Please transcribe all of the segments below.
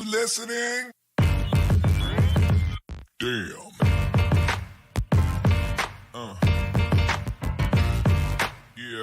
listening? Damn. Yeah.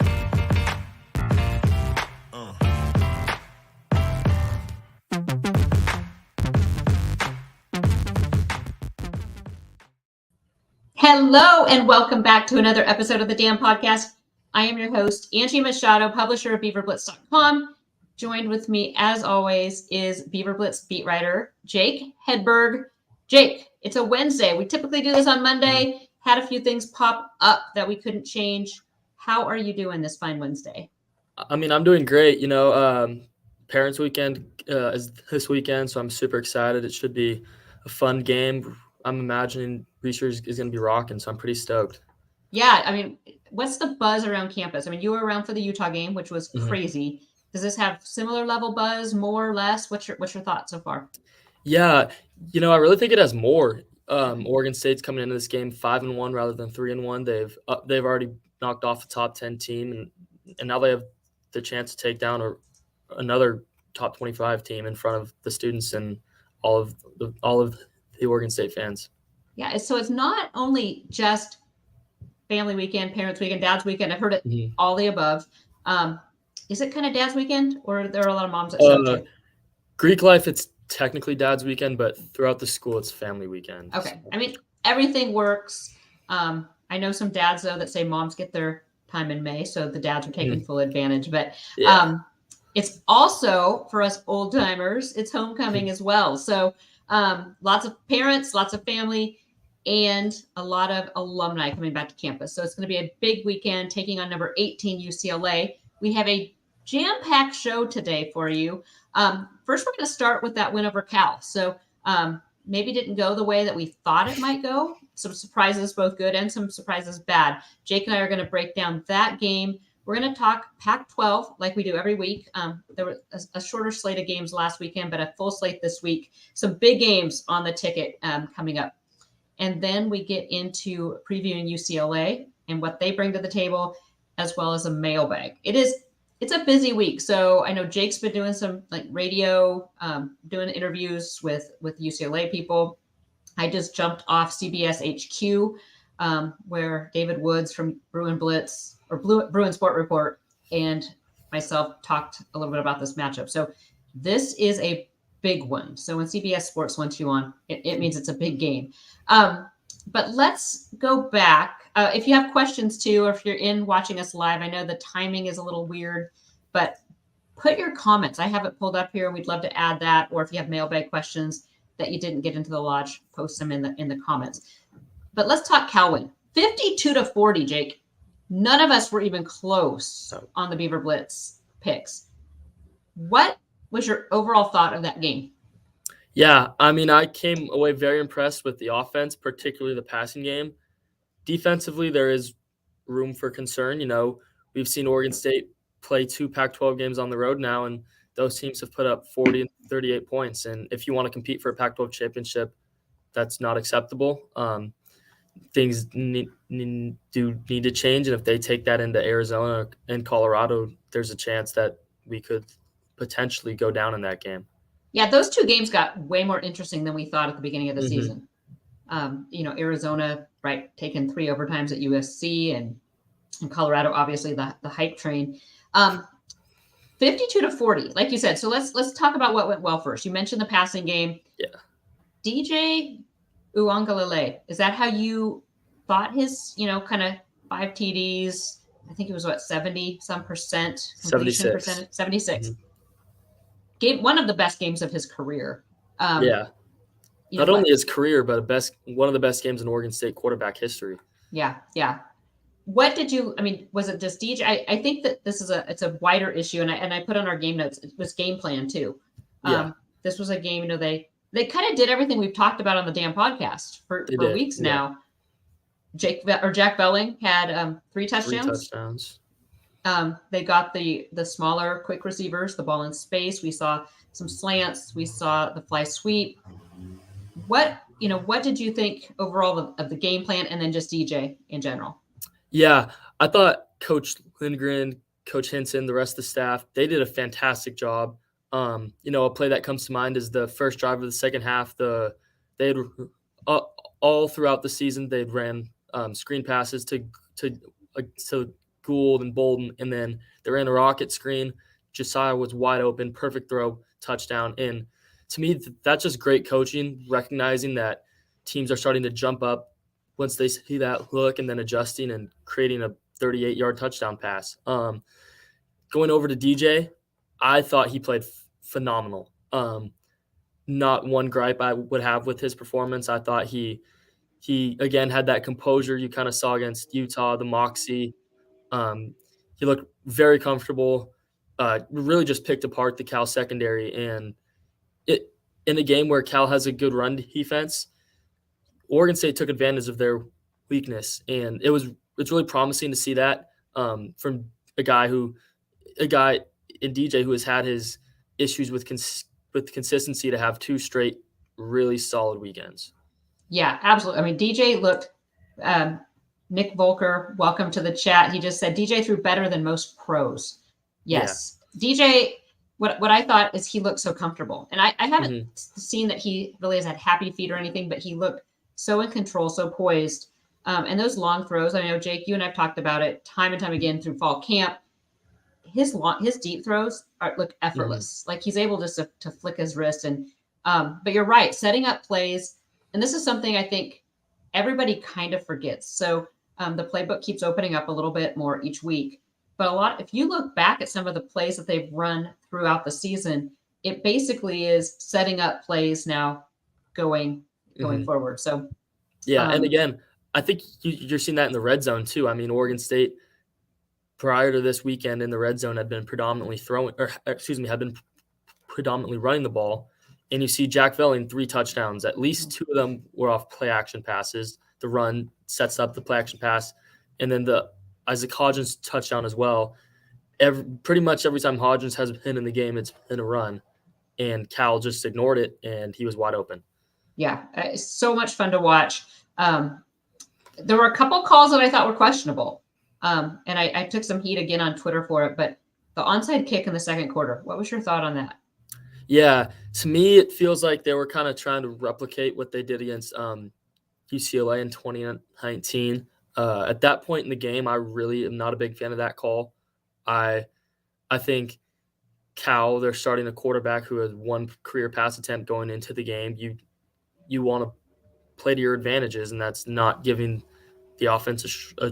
Hello and welcome back to another episode of the Damn Podcast. I am your host, Angie Machado, publisher of BeaverBlitz.com. Joined with me, as always, is Beaver Blitz beat writer Jake Hedberg. Jake, it's a Wednesday. We typically do this on Monday. Had a few things pop up that we couldn't change. How are you doing this fine Wednesday? I mean, I'm doing great. Parents' weekend is this weekend, so I'm super excited. It should be a fun game. I'm imagining Research is going to be rocking, so I'm pretty stoked. Yeah, I mean, what's the buzz around campus? I mean, you were around for the Utah game, which was crazy. Does this have similar level buzz, more or less? What's your thoughts so far? Yeah, I really think it has more. Oregon State's coming into this game 5-1 rather than 3-1. They've already knocked off the top 10 team, and now they have the chance to take down another top 25 team in front of the students and all of the Oregon State fans. Yeah, so it's not only just family weekend, parents weekend, dad's weekend. I've heard it all the above. Is it kind of dad's weekend, or are there a lot of moms that show too? Greek life, it's technically dad's weekend, but throughout the school, it's family weekend. Okay. I mean, everything works. I know some dads, though, that say moms get their time in May, so the dads are taking full advantage. But it's also, for us old timers, it's homecoming as well. So lots of parents, lots of family, and a lot of alumni coming back to campus. So it's going to be a big weekend, taking on number 18 UCLA. We have a jam-packed show today for you. First, we're going to start with that win over Cal. So maybe didn't go the way that we thought it might go. Some surprises, both good and some surprises bad. Jake and I are going to break down that game. We're going to talk Pac-12 like we do every week. There was a shorter slate of games last weekend, but a full slate this week. Some big games on the ticket coming up. And then we get into previewing UCLA and what they bring to the table, as well as a mailbag. It's a busy week. So I know Jake's been doing some like radio, doing interviews with UCLA people. I just jumped off CBS HQ, where David Woods from Bruin Sport Report and myself talked a little bit about this matchup. So this is a big one. So when CBS Sports wants you on, it means it's a big game. But let's go back. If you have questions too, or if you're watching us live, I know the timing is a little weird, but put your comments. I have it pulled up here and we'd love to add that. Or if you have mailbag questions that you didn't get into the lodge, post them in the comments. But let's talk Cal win. 52-40, Jake. None of us were even close on the Beaver Blitz picks. What was your overall thought of that game? Yeah, I mean, I came away very impressed with the offense, particularly the passing game. Defensively, there is room for concern. We've seen Oregon State play 2 Pac-12 games on the road now, and those teams have put up 40 and 38 points. And if you want to compete for a Pac-12 championship, that's not acceptable. Things need to change, and if they take that into Arizona and Colorado, there's a chance that we could potentially go down in that game. Yeah, those 2 games got way more interesting than we thought at the beginning of the season. Arizona, right, taking 3 overtimes at USC, and Colorado, obviously the hype train. 52-40, like you said. So let's talk about what went well first. You mentioned the passing game. Yeah. DJ Uiagalelei, is that how you thought his, kind of 5 TDs? I think it was 70-some percent completion 76. percentage. 76. One of the best games of his career. Not only his career, but one of the best games in Oregon State quarterback history. Yeah. What did you? I mean, was it just DJ? I think that this is it's a wider issue, and I put on our game notes. It was game plan too. This was a game. They kind of did everything we've talked about on the damn podcast for weeks now. Jack Belling had 3 touchdowns. 3 touchdowns. They got the smaller, quick receivers, the ball in space. We saw some slants. We saw the fly sweep. What did you think overall of the game plan, and then just DJ in general? Yeah, I thought Coach Lindgren, Coach Hinson, the rest of the staff, they did a fantastic job. A play that comes to mind is the first drive of the second half. They had all throughout the season they'd ran screen passes to Gould and Bolden, and then they ran a rocket screen. Josiah was wide open, perfect throw, touchdown. And to me, that's just great coaching, recognizing that teams are starting to jump up once they see that look and then adjusting and creating a 38-yard touchdown pass. Going over to DJ, I thought he played phenomenal. Not one gripe I would have with his performance. I thought he again had that composure you kind of saw against Utah, the moxie. He looked very comfortable. Really just picked apart the Cal secondary, and in a game where Cal has a good run defense, Oregon State took advantage of their weakness, and it's really promising to see that from a guy in DJ who has had his issues with consistency to have 2 straight really solid weekends. Yeah, absolutely. I mean, DJ looked. Nick Volker, welcome to the chat. He just said DJ threw better than most pros. Yes, yeah. DJ. What I thought is he looked so comfortable, and I haven't seen that he really has had happy feet or anything, but he looked so in control, so poised. And those long throws, I know, Jake, you and I've talked about it time and time again through fall camp. His deep throws look effortless. Like he's able just to flick his wrist. And but you're right, setting up plays. And this is something I think everybody kind of forgets. So the playbook keeps opening up a little bit more each week. But if you look back at some of the plays that they've run throughout the season, it basically is setting up plays now going forward. So yeah, and again, I think you're seeing that in the red zone too. I mean, Oregon State prior to this weekend in the red zone had been predominantly running the ball. And you see Jack Velling 3 touchdowns. At least 2 of them were off play action passes. The run sets up the play action pass, and then the Isaac Hodgins touchdown as well. Pretty much every time Hodgins has been in the game, it's been a run, and Cal just ignored it, and he was wide open. Yeah, it's so much fun to watch. There were a couple calls that I thought were questionable, and I took some heat again on Twitter for it. But the onside kick in the second quarter, what was your thought on that? Yeah, to me, it feels like they were kind of trying to replicate what they did against UCLA in 2019. At that point in the game, I really am not a big fan of that call. I think Cal, they're starting a quarterback who has 1 career pass attempt going into the game. You want to play to your advantages, and that's not giving the offense a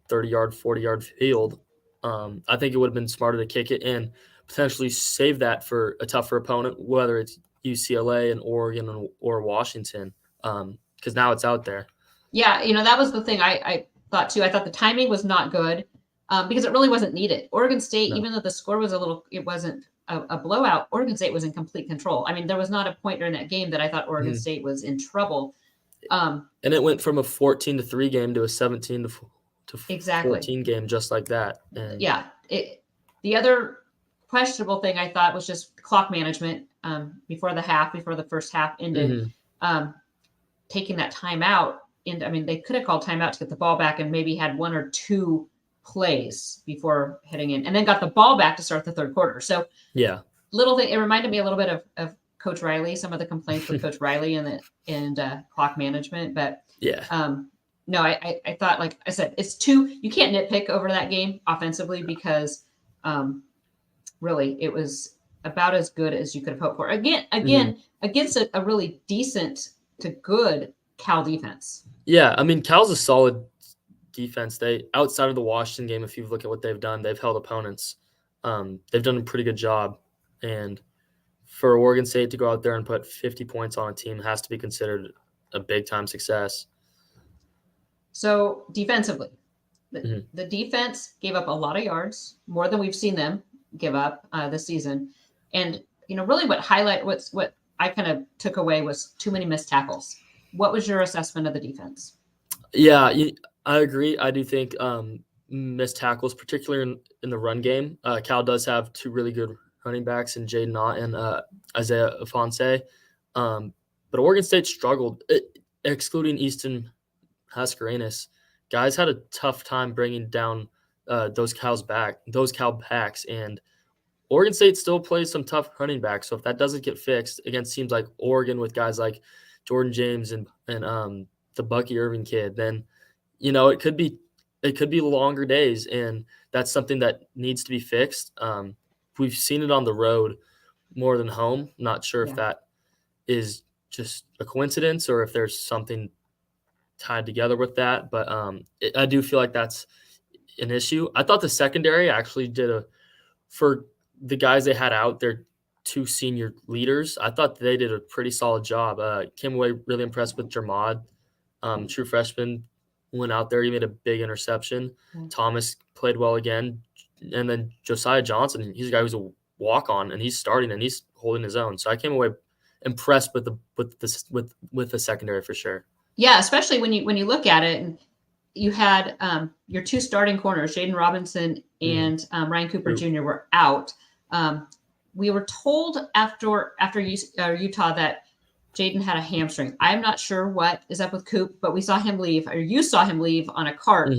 30-yard, 40-yard field. I think it would have been smarter to kick it in, potentially save that for a tougher opponent, whether it's UCLA and Oregon or Washington, because now it's out there. Yeah, that was the thing I thought too. I thought the timing was not good because it really wasn't needed. Oregon State, even though the score was it wasn't a blowout, Oregon State was in complete control. I mean, there was not a point during that game that I thought Oregon State was in trouble. And it went from a 14-3 game to a 17 to exactly 14 game, just like that. And yeah, the other questionable thing I thought was just clock management before the first half ended, taking that timeout. And I mean, they could have called timeout to get the ball back and maybe had 1 or 2 plays before heading in, and then got the ball back to start the third quarter. So yeah, little thing. It reminded me a little bit of Coach Riley, some of the complaints with Coach Riley and clock management. But yeah, no, I thought, like I said, it's 2. You can't nitpick over that game offensively because really it was about as good as you could have hoped for. Again, against a really decent to good Cal defense. Yeah, I mean, Cal's a solid defense. They, outside of the Washington game, if you look at what they've done, they've held opponents. They've done a pretty good job. And for Oregon State to go out there and put 50 points on a team has to be considered a big-time success. So defensively, the defense gave up a lot of yards, more than we've seen them give up this season. And, really what I kind of took away was too many missed tackles. What was your assessment of the defense? Yeah, I agree. I do think missed tackles, particularly in the run game. Cal does have 2 really good running backs in Jaden Ott and Isaiah Afonso. But Oregon State struggled, excluding Easton Mascarenas. Guys had a tough time bringing down those Cal backs. And Oregon State still plays some tough running backs. So if that doesn't get fixed against teams like Oregon with guys like Jordan James and the Bucky Irving kid, then it could be longer days, and that's something that needs to be fixed. We've seen it on the road more than home. Not sure if that is just a coincidence or if there's something tied together with that, but I do feel like that's an issue. I thought the secondary actually for the guys they had out, their 2 senior leaders, I thought they did a pretty solid job. Came away really impressed with Jermod, true freshman, went out there. He made a big interception. Thomas played well again. And then Josiah Johnson, he's a guy who's a walk-on, and he's starting, and he's holding his own. So I came away impressed with the secondary for sure. Yeah, especially when you look at it, and you had your 2 starting corners, Jaden Robinson and Ryan Cooper Jr. were out. We were told after Utah that Jaden had a hamstring. I'm not sure what is up with Coop, but we saw him leave, or you saw him leave on a cart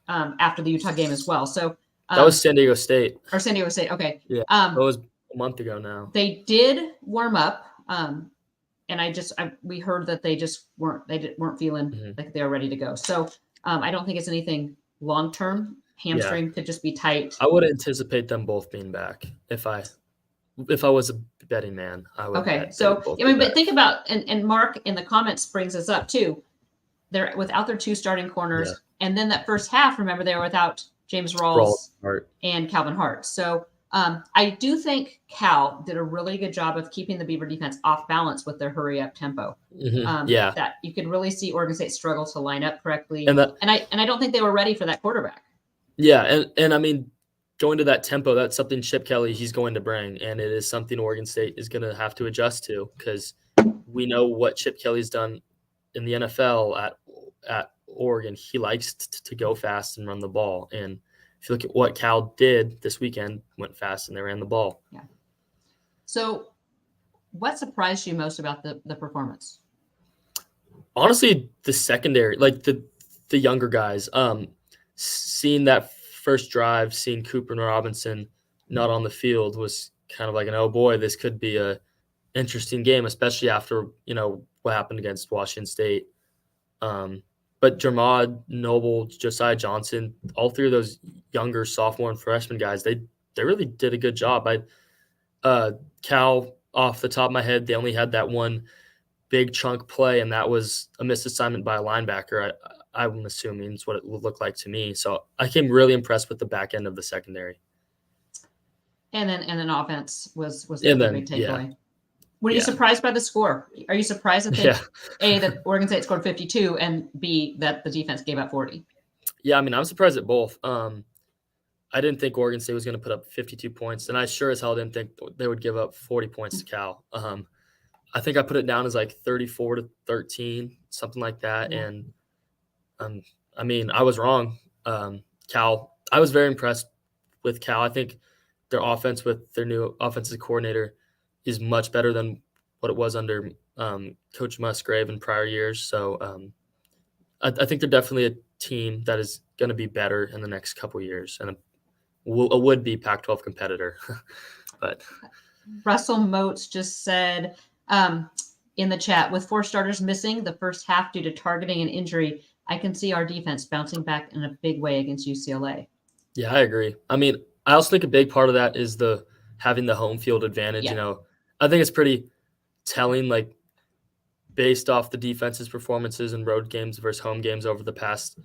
after the Utah game as well. So that was San Diego State. Or San Diego State. Okay. Yeah. That was a month ago now. They did warm up. And we heard that they just weren't feeling like they were ready to go. So I don't think it's anything long-term. Hamstring could just be tight. I would anticipate them both being back if I was a betting man. I would. Okay. So, but think about, and Mark in the comments brings us up too. They're without their 2 starting corners. And then that first half, remember, they were without James Rawls and Calvin Hart. So I do think Cal did a really good job of keeping the Beaver defense off balance with their hurry up tempo. That you could really see Oregon State struggle to line up correctly. And I don't think they were ready for that quarterback. Yeah. And I mean, going to that tempo, that's something Chip Kelly, he's going to bring. And it is something Oregon State is going to have to adjust to, because we know what Chip Kelly's done in the NFL at Oregon. He likes to go fast and run the ball. And if you look at what Cal did this weekend, went fast and they ran the ball. Yeah. So what surprised you most about the performance? Honestly, the secondary, like the younger guys, seeing that first drive, seeing Cooper and Robinson not on the field was kind of like oh boy, this could be a interesting game, especially after, what happened against Washington State. But Jermod, Noble, Josiah Johnson, all 3 of those younger sophomore and freshman guys, they really did a good job. Cal, off the top of my head, they only had that one big chunk play, and that was a missed assignment by a linebacker. I'm assuming it's what it would look like to me. So I came really impressed with the back end of the secondary. And then offense was the big takeaway. Yeah. Were you surprised by the score? Are you surprised that that Oregon State scored 52 and B, that the defense gave up 40? Yeah, I mean, I'm surprised at both. I didn't think Oregon State was going to put up 52 points, and I sure as hell didn't think they would give up 40 points to Cal. I think I put it down as like 34-13, something like that. Yeah. And I mean, I was wrong. Cal, I was very impressed with Cal. I think their offense with their new offensive coordinator is much better than what it was under Coach Musgrave in prior years. So I think they're definitely a team that is going to be better in the next couple of years, and a would-be Pac-12 competitor. But Russell Moats just said in the chat, with 4 starters missing the first half due to targeting and injury, I can see our defense bouncing back in a big way against UCLA. Yeah, I agree. I mean, I also think a big part of that is having the home field advantage. Yeah. I think it's pretty telling, like, based off the defense's performances in road games versus home games over the past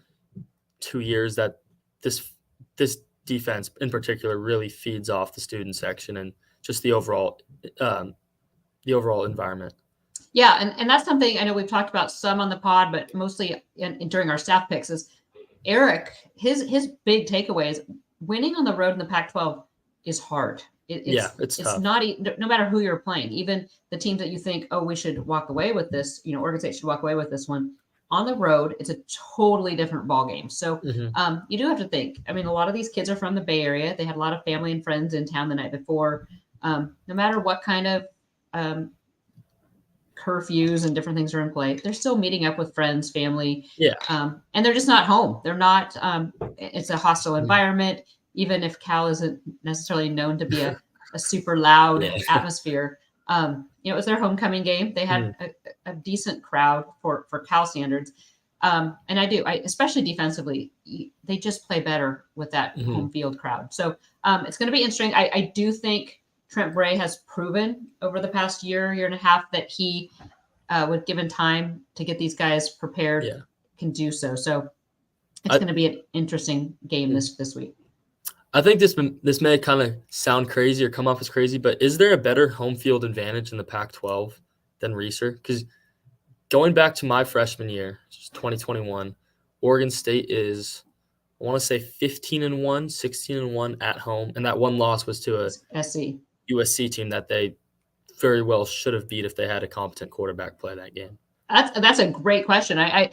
2 years, that this defense in particular really feeds off the student section and just the overall environment. Yeah, and that's something I know we've talked about some on the pod, but mostly during our staff picks is Eric. His big takeaway is winning on the road in the Pac-12 is hard. It's tough. Not no matter who you're playing, even the teams that you think, we should walk away with this. Oregon State should walk away with this one. On the road, it's a totally different ball game. So you do have to think. I mean, a lot of these kids are from the Bay Area. They had a lot of family and friends in town the night before. No matter what kind of curfews and different things are in play, they're still meeting up with friends, family. Yeah. And they're just not home. They're not. It's a hostile environment. even if Cal isn't necessarily known to be a super loud Yeah. atmosphere. It was their homecoming game. They had a decent crowd for Cal standards. And especially defensively, they just play better with that home field crowd. So it's going to be interesting. I do think Trent Bray has proven over the past year and a half that he, with given time to get these guys prepared, can do so. So it's going to be an interesting game this week. I think this may kind of sound crazy or come off as crazy, but is there a better home field advantage in the Pac-12 than Reser? Because going back to my freshman year, 2021, Oregon State is, I want to say 15-1, 16-1 at home, and that one loss was to a USC team that they very well should have beat if they had a competent quarterback play that game. That's a great question. I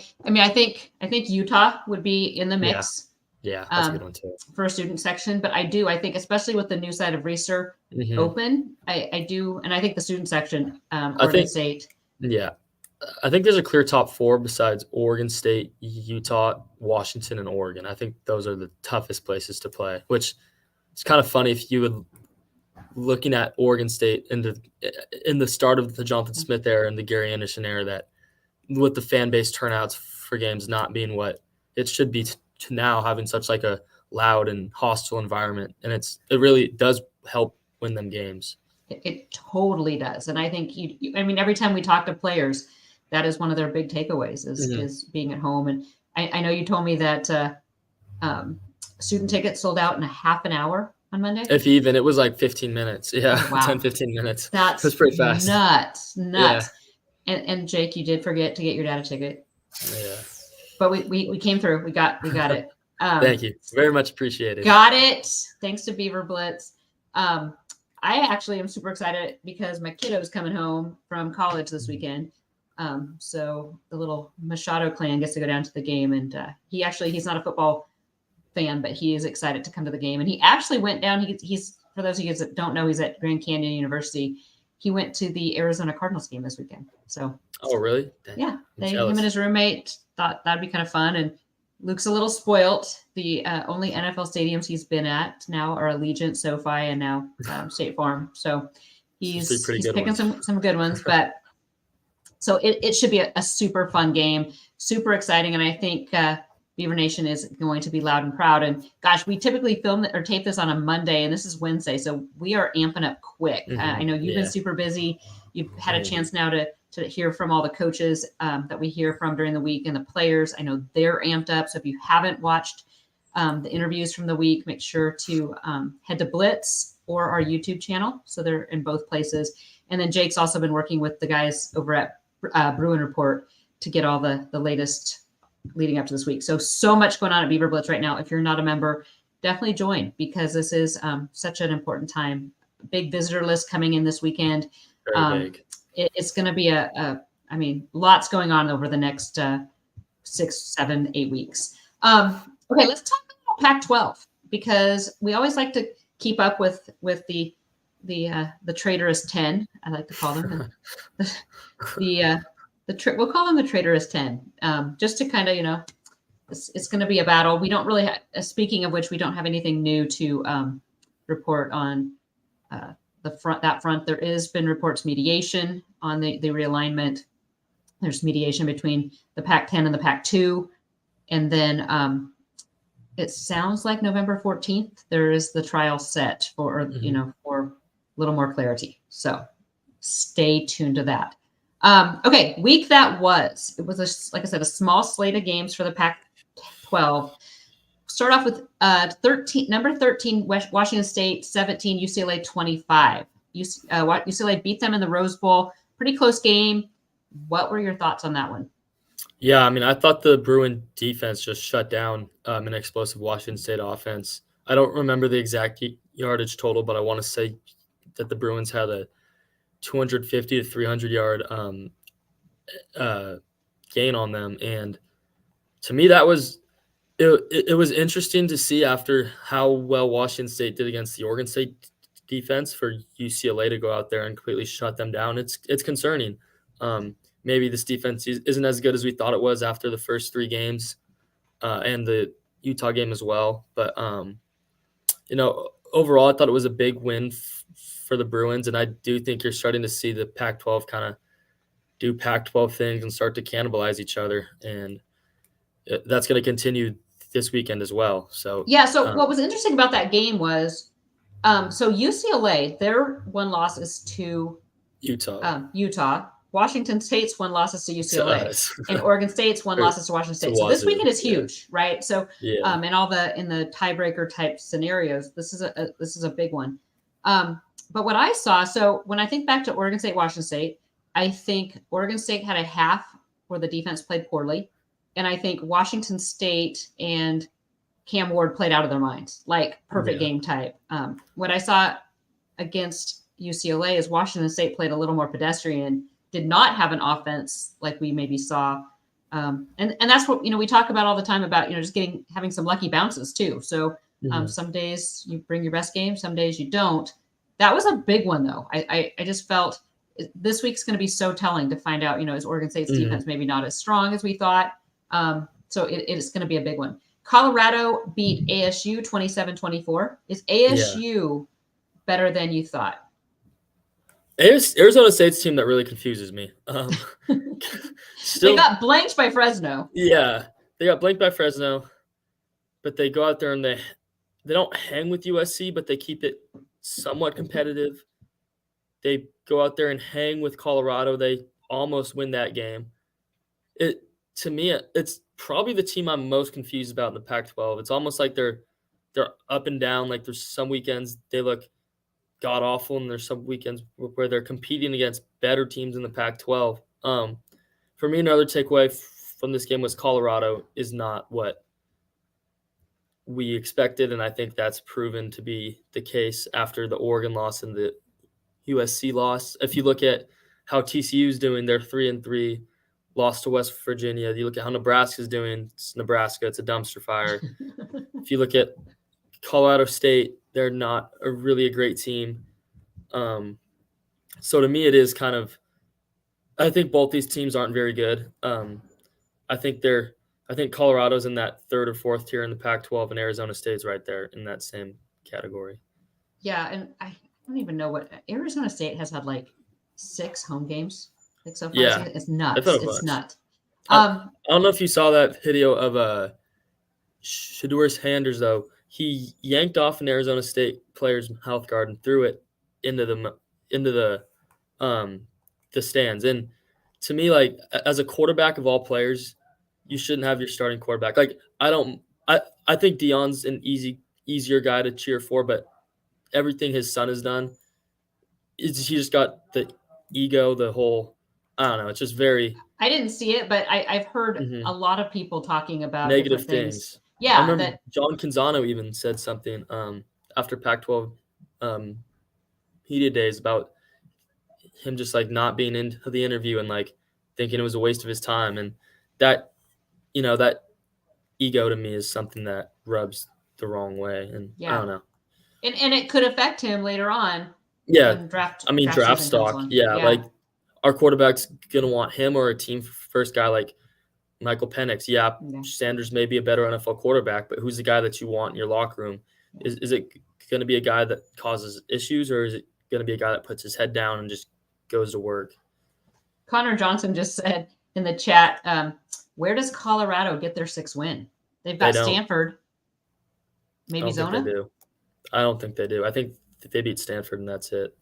think Utah would be in the mix. Yeah, that's a good one too. For a student section, but I think especially with the new side of Reser open, I do, and I think the student section, Oregon State. Yeah, I think there's a clear top four besides Oregon State, Utah, Washington, and Oregon. I think those are the toughest places to play, which it's kind of funny if you would looking at Oregon State in the start of the Jonathan Smith era and the Gary Anderson era, that with the fan base turnouts for games not being what it should be to now having such like a loud and hostile environment, and it really does help win them games. It totally does, and I think every time we talk to players, that is one of their big takeaways is being at home. And I know you told me that student tickets sold out in a half an hour on Monday. If even, it was like 15 minutes. Yeah, wow. 10, 15 minutes. That's pretty fast. Nuts. Yeah. And Jake, you did forget to get your dad a ticket. Yeah. But we came through. We got it. Thank you. Very much appreciated. Got it. Thanks to Beaver Blitz. I actually am super excited because my kiddo's coming home from college this weekend. So the little Machado clan gets to go down to the game, and he's not a football fan, but he is excited to come to the game. And he actually went down. He's for those of you that don't know, he's at Grand Canyon University. He went to the Arizona Cardinals game this weekend. So. Oh, really? Dang. Yeah. Him and his roommate thought that'd be kind of fun. And Luke's a little spoilt. The only NFL stadiums he's been at now are Allegiant, SoFi, and now State Farm. So he's picking some good ones. But so it should be a super fun game, super exciting. And I think Beaver Nation is going to be loud and proud. And gosh, we typically film or tape this on a Monday, and this is Wednesday. So we are amping up quick. I know you've been super busy. You've had a chance now to hear from all the coaches that we hear from during the week and the players. I know they're amped up. So if you haven't watched the interviews from the week, make sure to head to Blitz or our YouTube channel. So they're in both places. And then Jake's also been working with the guys over at Bruin Report to get all the latest leading up to this week. So much going on at Beaver Blitz right now. If you're not a member, definitely join, because this is such an important time. Big visitor list coming in this weekend. Very big. It's going to be lots going on over the next 6, 7, 8 weeks. Okay, let's talk about Pac-12, because we always like to keep up with the traitorous 10. I like to call them we'll call them the traitorous 10, just to kind of, it's going to be a battle. We don't really speaking of which, we don't have anything new to report on that front. There has been reports mediation on the realignment. There's mediation between the Pac-10 and the Pac-2. And then it sounds like November 14th, there is the trial set for, for a little more clarity. So stay tuned to that. Okay, week that was. It was, like I said, a small slate of games for the Pac-12. Start off with number 13, Washington State, 17, UCLA 25. UCLA beat them in the Rose Bowl. Pretty close game. What were your thoughts on that one? Yeah, I thought the Bruin defense just shut down an explosive Washington State offense. I don't remember the exact yardage total, but I want to say that the Bruins had a 250 to 300 yard gain on them. And to me, that was it was interesting to see after how well Washington State did against the Oregon State defense for UCLA to go out there and completely shut them down. It's concerning. Maybe this defense isn't as good as we thought it was after the first 3 games and the Utah game as well. But overall, I thought it was a big win for the Bruins, and I do think you're starting to see the Pac-12 kind of do Pac-12 things and start to cannibalize each other, and that's going to continue this weekend as well. So yeah. So what was interesting about that game was, so UCLA, their one loss is to Utah. Washington State's one loss is to UCLA, and Oregon State's one loss is to Washington State. So this weekend is huge, right? So, and in the tiebreaker type scenarios, this is a big one. But what I saw, so when I think back to Oregon State, Washington State, I think Oregon State had a half where the defense played poorly, and I think Washington State and Cam Ward played out of their minds, like perfect game type. What I saw against UCLA is Washington State played a little more pedestrian, did not have an offense like we maybe saw. And that's what, we talk about all the time about, just having some lucky bounces too. So some days you bring your best game, some days you don't. That was a big one though. I just felt this week's going to be so telling to find out, is Oregon State's defense maybe not as strong as we thought. So it is going to be a big one. Colorado beat ASU 27-24. Is ASU better than you thought? Arizona State's team that really confuses me. They got blanked by Fresno. Yeah, they got blanked by Fresno, but they go out there and they don't hang with USC, but they keep it somewhat competitive. They go out there and hang with Colorado. They almost win that game. To me, it's probably the team I'm most confused about in the Pac-12. It's almost like they're up and down. Like there's some weekends they look god awful, and there's some weekends where they're competing against better teams in the Pac-12. For me, another takeaway from this game was Colorado is not what we expected, and I think that's proven to be the case after the Oregon loss and the USC loss. If you look at how TCU's doing, they're 3-3, lost to West Virginia. You look at how Nebraska's doing, it's Nebraska, it's a dumpster fire. If you look at Colorado State, they're not really a great team. So to me, it is kind of – I think both these teams aren't very good. I think Colorado's in that third or fourth tier in the Pac-12, and Arizona State's right there in that same category. Yeah, and I don't even know what – Arizona State has had like 6 home games so far. Yeah. It's nuts. It's nuts. I don't know if you saw that video of Shedeur Sanders, though. He yanked off an Arizona State player's mouth guard and threw it into the stands. And to me, like, as a quarterback of all players, you shouldn't have your starting quarterback. Like, I think Deion's an easier guy to cheer for, but everything his son has done, he just got the ego, the whole. I don't know. It's just very. I didn't see it, but I've heard a lot of people talking about negative things. Yeah, I remember John Canzano even said something after Pac-12 media days about him just like not being into the interview and like thinking it was a waste of his time, and that that ego to me is something that rubs the wrong way, and I don't know. And it could affect him later on. Yeah, draft stock. Yeah, like our quarterback's gonna want him or a team first guy like Michael Penix. Yeah, Sanders may be a better NFL quarterback, but who's the guy that you want in your locker room? Is it going to be a guy that causes issues, or is it going to be a guy that puts his head down and just goes to work? Connor Johnson just said in the chat, where does Colorado get their 6th win? They've got Stanford, maybe Zona? I don't think they do. I think they beat Stanford, and that's it.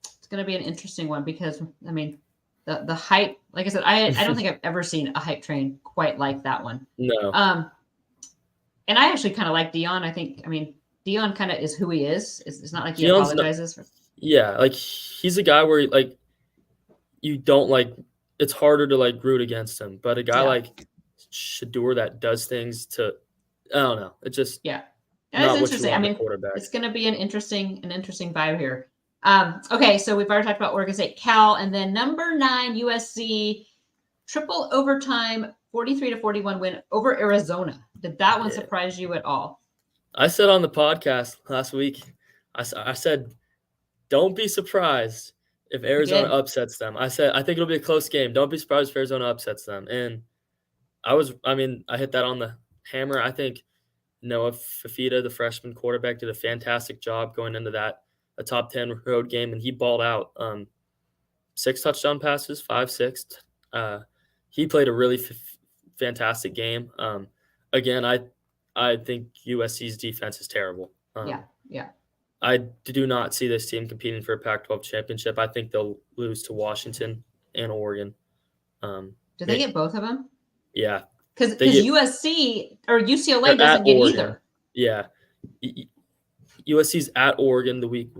It's going to be an interesting one because, I mean, the hype, like I said, I don't think I've ever seen a hype train quite like that one. No. And I actually kind of like Deion. Deion kind of is who he is. It's not like he apologizes. Like he's a guy where like you don't like. It's harder to like root against him, but a guy like Shedeur that does things to, I don't know. It just that's interesting. It's going to be an interesting vibe here. Okay, so we've already talked about Oregon State, Cal, and then number 9 USC triple overtime 43-41 win over Arizona. Did that one surprise you at all? I said on the podcast last week, I said, don't be surprised if Arizona upsets them. I said I think it'll be a close game. Don't be surprised if Arizona upsets them. And I hit that on the hammer. I think Noah Fafita, the freshman quarterback, did a fantastic job going into a top 10 road game, and he balled out 6 touchdown passes, 5, 6. He played a really fantastic game. Again, I think USC's defense is terrible. Yeah. I do not see this team competing for a Pac-12 championship. I think they'll lose to Washington and Oregon. Do they get both of them? Yeah. Because USC or UCLA doesn't get Oregon. either. Yeah. USC's at Oregon the week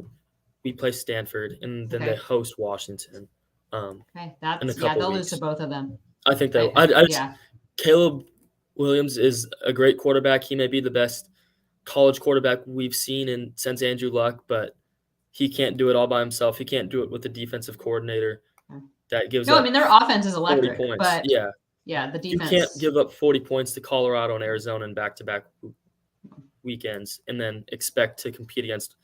we play Stanford, and then they host Washington. Okay, they'll lose to both of them. I think they. Caleb Williams is a great quarterback. He may be the best college quarterback we've seen since Andrew Luck, but he can't do it all by himself. He can't do it with the defensive coordinator that gives. No, I mean their offense is electric, 40 points. but yeah, the defense. You can't give up 40 points to Colorado and Arizona in back-to-back weekends and then expect to compete against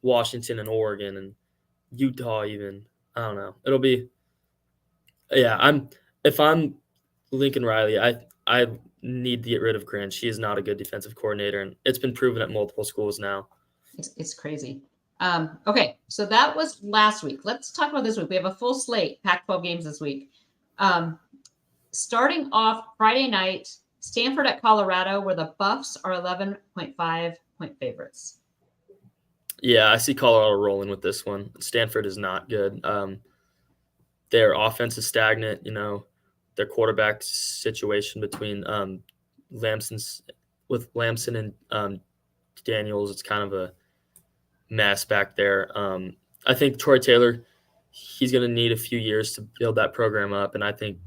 Washington and Oregon and Utah even. I don't know. It'll be if I'm Lincoln Riley, I need to get rid of Grant. She is not a good defensive coordinator, and it's been proven at multiple schools now. It's crazy. Okay, so that was last week. Let's talk about this week. We have a full slate, Pac-12 games this week. Starting off Friday night, Stanford at Colorado, where the Buffs are 11.5 point favorites. Yeah, I see Colorado rolling with this one. Stanford is not good. Their offense is stagnant. Their quarterback situation between Lamson and Daniels, it's kind of a mess back there. I think Troy Taylor, he's going to need a few years to build that program up, and I think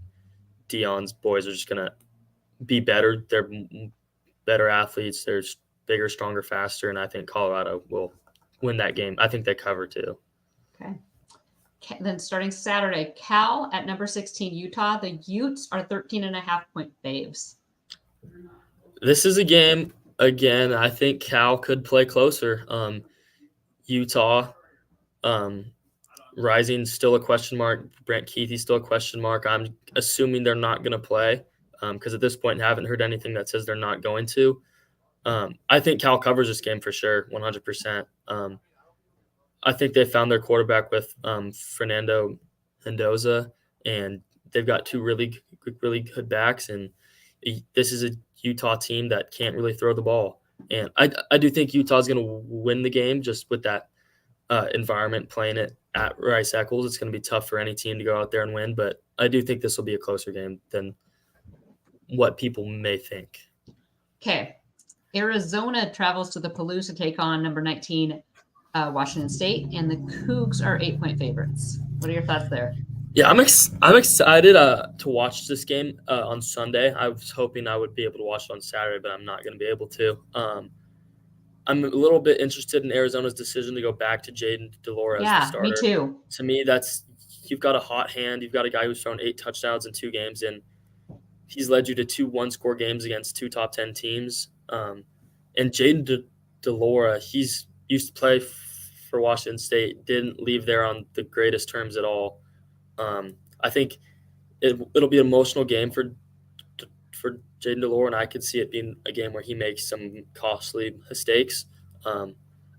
Dion's boys are just going to be better. They're better athletes. They're bigger, stronger, faster, and I think Colorado will win that game. I think they cover too. Okay. Then starting Saturday, Cal at number 16, Utah. The Utes are 13.5 point faves. This is a game, again, I think Cal could play closer. Utah, Rising still a question mark. Brent Keithy's still a question mark. I'm assuming they're not going to play because at this point I haven't heard anything that says they're not going to. I think Cal covers this game for sure, 100%. I think they found their quarterback with Fernando Mendoza, and they've got 2 really good backs, and this is a Utah team that can't really throw the ball. And I do think Utah's going to win the game just with that environment, playing it at Rice-Eccles. It's going to be tough for any team to go out there and win, but I do think this will be a closer game than what people may think. Okay. Arizona travels to the Palouse to take on number 19 Washington State, and the Cougs are 8-point favorites. What are your thoughts there? Yeah, I'm excited to watch this game on Sunday. I was hoping I would be able to watch it on Saturday, but I'm not going to be able to. I'm a little bit interested in Arizona's decision to go back to Jaden DeLora as the starter. Me too. To me, you've got a hot hand. You've got a guy who's thrown 8 touchdowns in 2 games, and he's led you to 2 one-score games against 2 top 10 teams. And Jaden DeLora, he's used to play for Washington State, didn't leave there on the greatest terms at all. I think it'll be an emotional game for Jaden DeLora, and I could see it being a game where he makes some costly mistakes.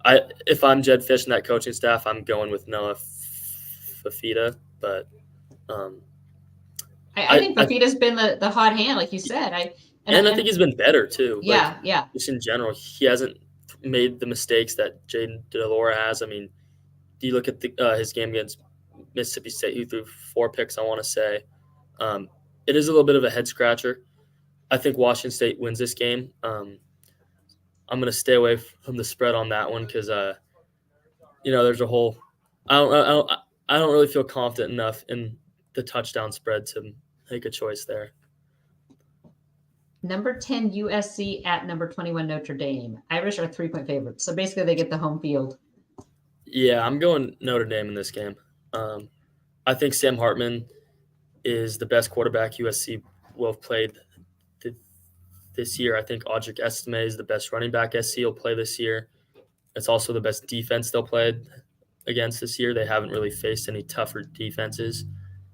If I'm Jed Fish and that coaching staff, I'm going with Noah Fafita, but I think Fafita's been the hot hand, like you said. I think he's been better too. Yeah. Just in general, he hasn't made the mistakes that Jaden DeLora has. I mean, do you look at his game against Mississippi State? He threw 4 picks, I want to say. It is a little bit of a head scratcher. I think Washington State wins this game. I'm going to stay away from the spread on that one because, there's a whole. I don't really feel confident enough in the touchdown spread to make a choice there. Number 10 USC at number 21 Notre Dame. Irish are 3-point favorites, so basically they get the home field. Yeah, I'm going Notre Dame in this game. I think Sam Hartman is the best quarterback USC will have played this year. I think Audric Estime is the best running back SC will play this year. It's also the best defense they'll play against this year. They haven't really faced any tougher defenses.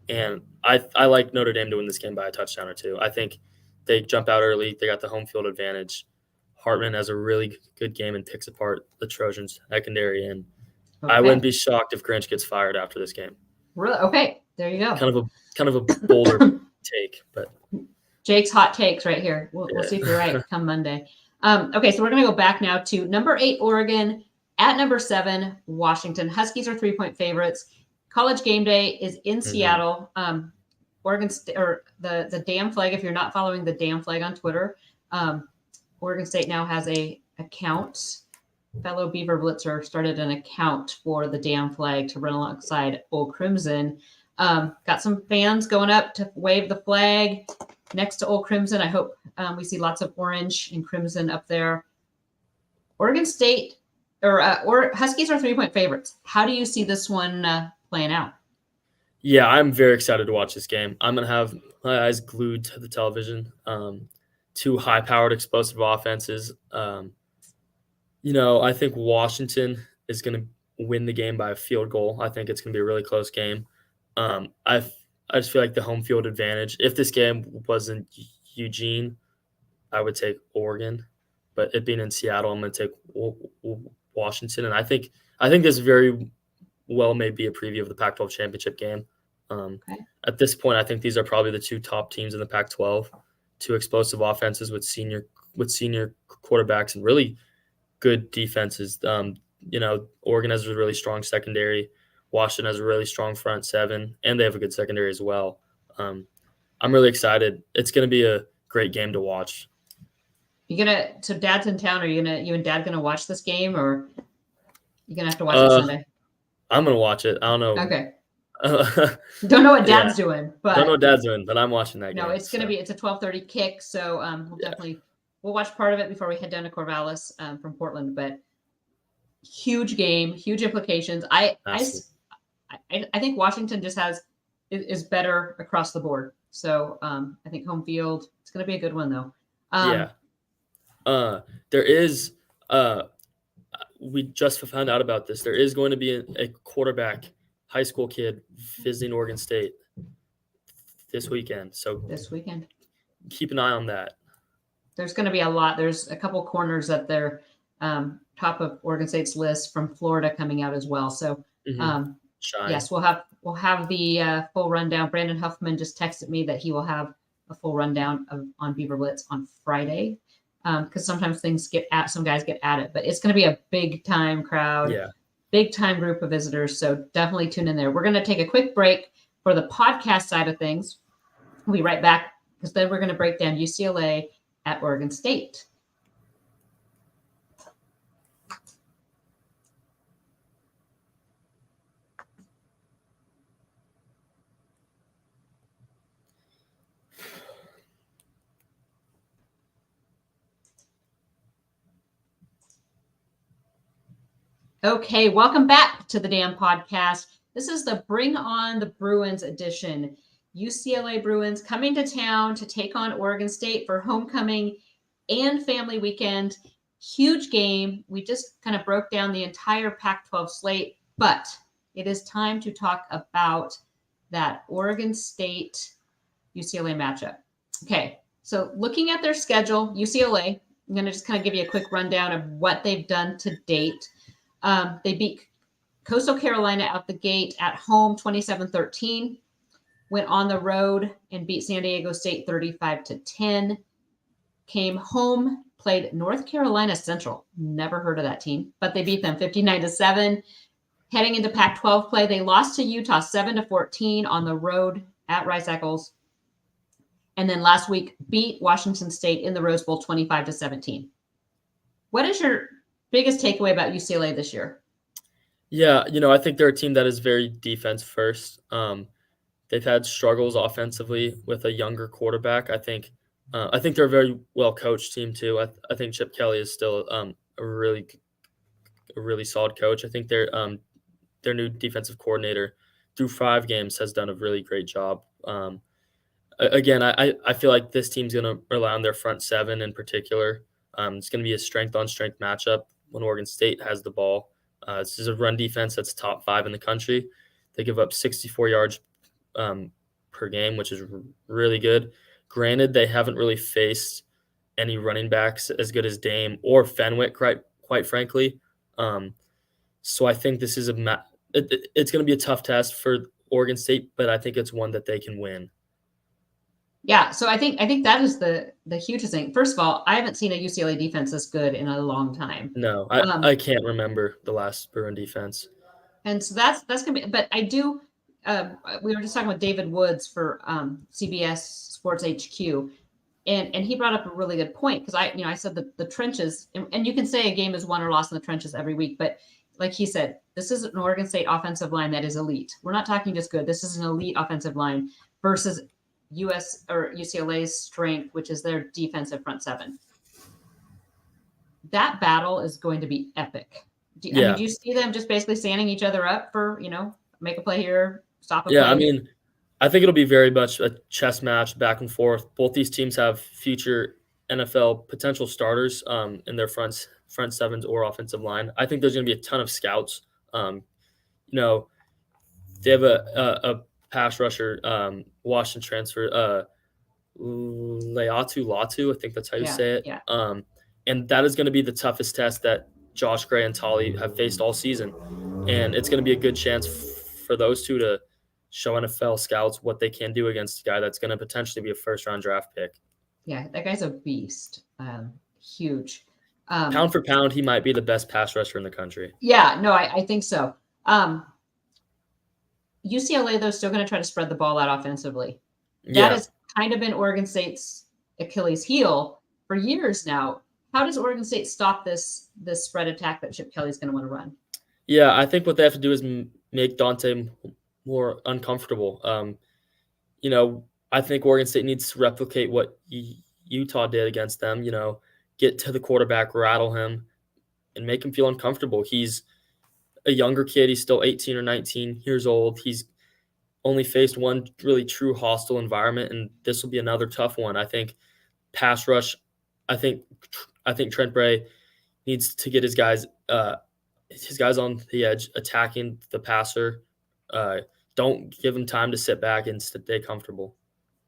And I like Notre Dame to win this game by a touchdown or 2. I think they jump out early. They got the home field advantage. Hartman has a really good game and picks apart the Trojans secondary, and Okay. I wouldn't be shocked if Grinch gets fired after this game. Really? Okay, there you go. Kind of a bolder take, but Jake's hot takes right here. We'll see if you're right come Monday. Okay, so we're going to go back now to number 8, Oregon, at number 7, Washington. Huskies are 3-point favorites. College game day is in Seattle. Oregon State, or the Damn Flag, if you're not following the Damn Flag on Twitter, Oregon State now has a account. Fellow Beaver Blitzer started an account for the Damn Flag to run alongside Old Crimson. Got some fans going up to wave the flag next to Old Crimson. I hope we see lots of orange and crimson up there. Oregon State or Huskies are 3-point favorites. How do you see this one playing out? Yeah, I'm very excited to watch this game. I'm going to have my eyes glued to the television. Two high-powered, explosive offenses. I think Washington is going to win the game by a field goal. I think it's going to be a really close game. I just feel like the home field advantage. If this game wasn't Eugene, I would take Oregon. But it being in Seattle, I'm going to take Washington. And I think this very well may be a preview of the Pac-12 championship game. Okay. At this point, I think these are probably the two top teams in the Pac-12. Two explosive offenses with senior quarterbacks and really good defenses. Oregon has a really strong secondary. Washington has a really strong front seven, and they have a good secondary as well. I'm really excited. It's going to be a great game to watch. So Dad's in town. Are you and Dad gonna watch this game, or you gonna have to watch it Sunday? I'm gonna watch it. I don't know. Okay. Don't know what Dad's doing, but don't know what Dad's doing, but I'm watching that game. No, it's a 12:30 kick, so we'll watch part of it before we head down to Corvallis from Portland. But huge game, huge implications. I think Washington just is better across the board. So I think home field. It's going to be a good one though. There is. We just found out about this. There is going to be a quarterback, high school kid visiting Oregon State this weekend. So keep an eye on that. There's going to be a lot. There's a couple corners at their top of Oregon State's list from Florida coming out as well. So yes, we'll have the full rundown. Brandon Huffman just texted me that he will have a full rundown on Beaver Blitz on Friday. Because sometimes some guys get at it, but it's going to be a big time crowd, big time group of visitors. So definitely tune in there. We're going to take a quick break for the podcast side of things. We'll be right back because then we're going to break down UCLA at Oregon State. Okay, welcome back to the Damn Podcast. This is the Bring On the Bruins edition. UCLA Bruins coming to town to take on Oregon State for homecoming and family weekend. Huge game. We just kind of broke down the entire Pac-12 slate, but it is time to talk about that Oregon State UCLA matchup. Okay, so looking at their schedule, UCLA, I'm going to just kind of give you a quick rundown of what they've done to date. They beat Coastal Carolina out the gate at home 27-13, went on the road and beat San Diego State 35-10, came home, played North Carolina Central. Never heard of that team, but they beat them 59-7. Heading into Pac-12 play, they lost to Utah 7-14 on the road at Rice Eccles. And then last week beat Washington State in the Rose Bowl 25-17. What is your biggest takeaway about UCLA this year? Yeah, I think they're a team that is very defense first. They've had struggles offensively with a younger quarterback. I think they're a very well coached team too. I think Chip Kelly is still a really solid coach. I think their new defensive coordinator through 5 games has done a really great job. Again, I feel like this team's going to rely on their front seven in particular. It's going to be a strength-on-strength matchup when Oregon State has the ball. This is a run defense that's top 5 in the country. They give up 64 yards per game, which is really good. Granted, they haven't really faced any running backs as good as Dame or Fenwick, quite frankly. So I think this is it's going to be a tough test for Oregon State, but I think it's one that they can win. Yeah, so I think that is the hugest thing. First of all, I haven't seen a UCLA defense this good in a long time. No, I can't remember the last Bruin defense. And so that's gonna be. But I do. We were just talking with David Woods for CBS Sports HQ, and he brought up a really good point because I said that the trenches, and you can say a game is won or lost in the trenches every week, but like he said, this is an Oregon State offensive line that is elite. We're not talking just good. This is an elite offensive line versus US or UCLA's strength, which is their defensive front seven. That battle is going to be epic. Do you see them just basically standing each other up for, make a play here, stop a play? Yeah, I mean, I think it'll be very much a chess match back and forth. Both these teams have future NFL potential starters in their front sevens or offensive line. I think there's going to be a ton of scouts. They have a pass rusher, Washington transfer, Latu, I think that's how you say it. Yeah. And that is going to be the toughest test that Josh Gray and Tolly have faced all season. And it's going to be a good chance for those two to show NFL scouts what they can do against a guy that's going to potentially be a first-round draft pick. Yeah, that guy's a beast. Huge. Pound for pound, he might be the best pass rusher in the country. Yeah, no, I think so. UCLA, though, is still going to try to spread the ball out offensively. That has kind of been Oregon State's Achilles heel for years now. How does Oregon State stop this spread attack that Chip Kelly's going to want to run? Yeah, I think what they have to do is make Dante more uncomfortable. I think Oregon State needs to replicate what Utah did against them, get to the quarterback, rattle him, and make him feel uncomfortable. He's a younger kid. He's still 18 or 19 years old. He's only faced one really true hostile environment, and this will be another tough one. I think pass rush, I think Trent Bray needs to get his guys on the edge, attacking the passer. Don't give him time to sit back and stay comfortable.